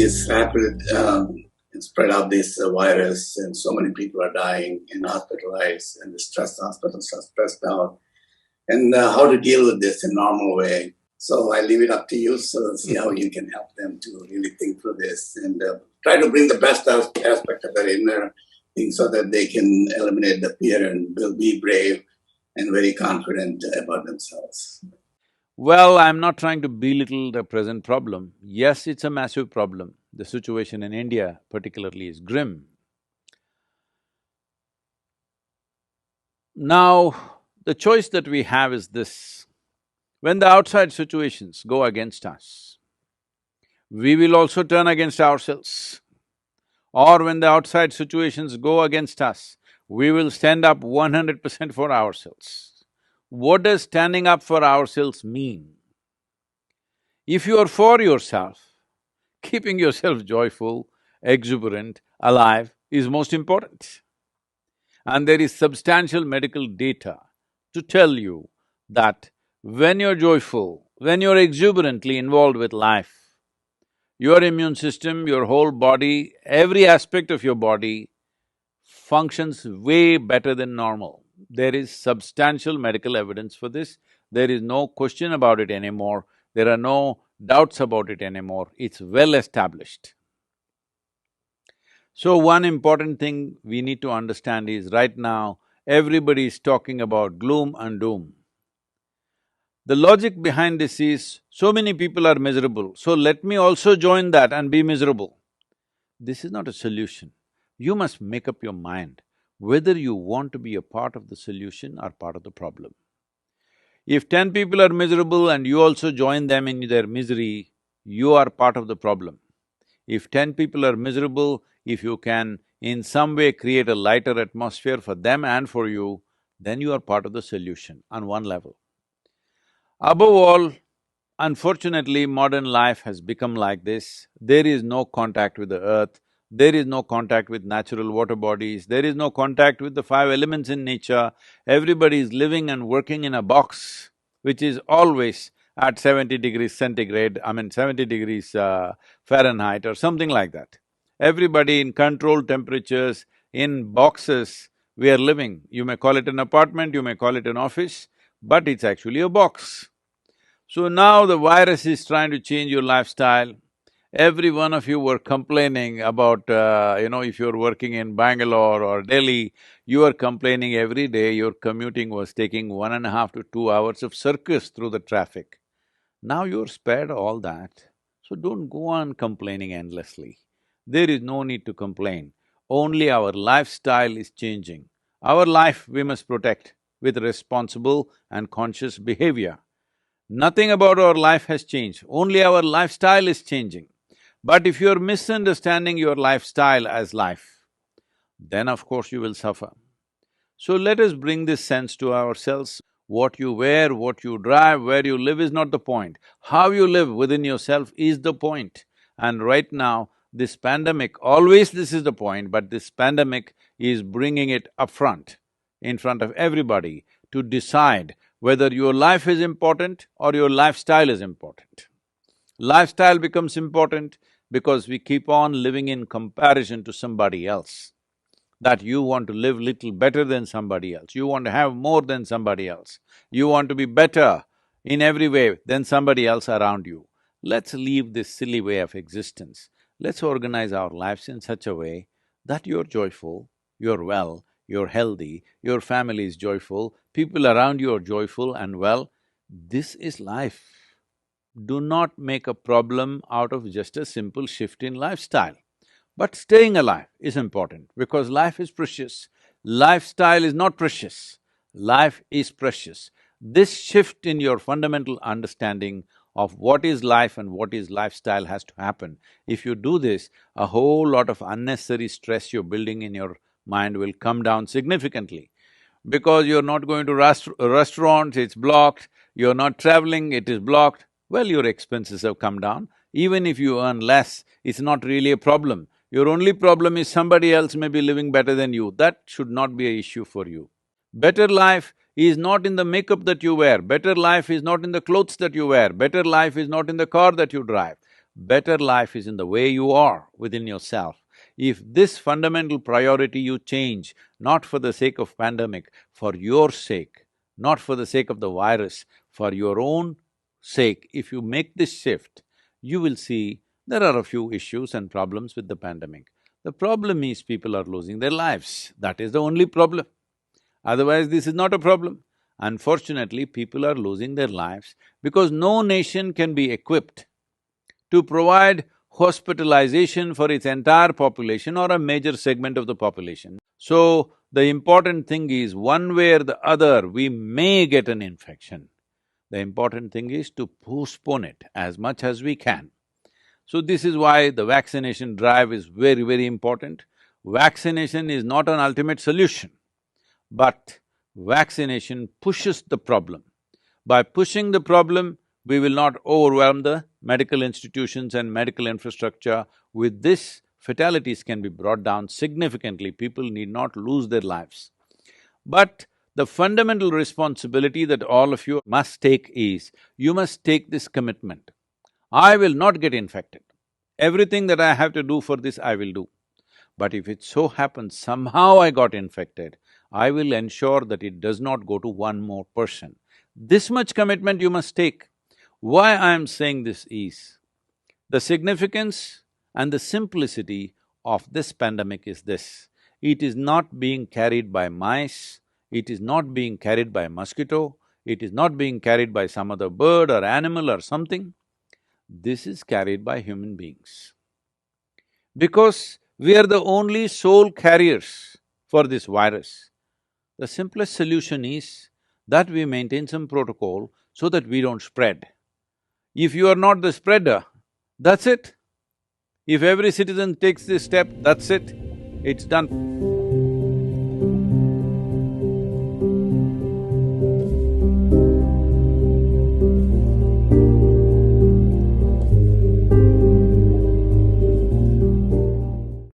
this rapid spread of this virus, and so many people are dying and hospitalized, and the hospitals are stressed out, and how to deal with this in a normal way. So I leave it up to you. So see how you can help them to really think through this and try to bring the best aspect of their inner thing so that they can eliminate the fear and will be brave and very confident about themselves. Well, I'm not trying to belittle the present problem. Yes, it's a massive problem. The situation in India particularly is grim. Now, the choice that we have is this: when the outside situations go against us, we will also turn against ourselves. Or when the outside situations go against us, we will stand up 100% for ourselves. What does standing up for ourselves mean? If you are for yourself, keeping yourself joyful, exuberant, alive is most important. And there is substantial medical data to tell you that when you're joyful, when you're exuberantly involved with life, your immune system, your whole body, every aspect of your body functions way better than normal. There is substantial medical evidence for this. There is no question about it anymore. There are no doubts about it anymore. It's well established. So one important thing we need to understand is right now, everybody is talking about gloom and doom. The logic behind this is, so many people are miserable, so let me also join that and be miserable. This is not a solution. You must make up your mind whether you want to be a part of the solution or part of the problem. If 10 people are miserable and you also join them in their misery, you are part of the problem. If 10 people are miserable, if you can in some way create a lighter atmosphere for them and for you, then you are part of the solution on one level. Above all, unfortunately, modern life has become like this. There is no contact with the earth, there is no contact with natural water bodies, there is no contact with the five elements in nature. Everybody is living and working in a box which is always at 70 degrees centigrade, 70 degrees Fahrenheit or something like that. Everybody in controlled temperatures, in boxes, we are living. You may call it an apartment, you may call it an office, but it's actually a box. So now the virus is trying to change your lifestyle. Every one of you were complaining about, if you're working in Bangalore or Delhi, you are complaining every day your commuting was taking 1.5 to 2 hours of circus through the traffic. Now you're spared all that, so don't go on complaining endlessly. There is no need to complain, only our lifestyle is changing. Our life we must protect with responsible and conscious behavior. Nothing about our life has changed, only our lifestyle is changing. But if you're misunderstanding your lifestyle as life, then of course you will suffer. So let us bring this sense to ourselves. What you wear, what you drive, where you live is not the point. How you live within yourself is the point. And right now, this pandemic, always this is the point, but this pandemic is bringing it up front, in front of everybody, to decide whether your life is important or your lifestyle is important. Lifestyle becomes important because we keep on living in comparison to somebody else, that you want to live little better than somebody else, you want to have more than somebody else, you want to be better in every way than somebody else around you. Let's leave this silly way of existence. Let's organize our lives in such a way that you're joyful, you're well, you're healthy, your family is joyful, people around you are joyful and well. This is life. Do not make a problem out of just a simple shift in lifestyle. But staying alive is important because life is precious. Lifestyle is not precious, life is precious. This shift in your fundamental understanding of what is life and what is lifestyle has to happen. If you do this, a whole lot of unnecessary stress you're building in your mind will come down significantly. Because you're not going to restaurants, it's blocked, you're not traveling, it is blocked, well, your expenses have come down. Even if you earn less, it's not really a problem. Your only problem is somebody else may be living better than you. That should not be an issue for you. Better life is not in the makeup that you wear, better life is not in the clothes that you wear, better life is not in the car that you drive. Better life is in the way you are within yourself. If this fundamental priority you change, not for the sake of pandemic, for your sake, not for the sake of the virus, for your own sake, if you make this shift, you will see there are a few issues and problems with the pandemic. The problem is people are losing their lives, that is the only problem. Otherwise, this is not a problem. Unfortunately, people are losing their lives because no nation can be equipped to provide hospitalization for its entire population or a major segment of the population. So, the important thing is, one way or the other, we may get an infection. The important thing is to postpone it as much as we can. So, this is why the vaccination drive is very, very important. Vaccination is not an ultimate solution, but vaccination pushes the problem. By pushing the problem, we will not overwhelm the medical institutions and medical infrastructure. With this, fatalities can be brought down significantly, people need not lose their lives. But the fundamental responsibility that all of you must take is, you must take this commitment. I will not get infected. Everything that I have to do for this, I will do. But if it so happens somehow I got infected, I will ensure that it does not go to one more person. This much commitment you must take. Why I am saying this is, the significance and the simplicity of this pandemic is this: it is not being carried by mice, it is not being carried by mosquito, it is not being carried by some other bird or animal or something. This is carried by human beings. Because we are the only sole carriers for this virus, the simplest solution is that we maintain some protocol so that we don't spread. If you are not the spreader, that's it. If every citizen takes this step, that's it, it's done.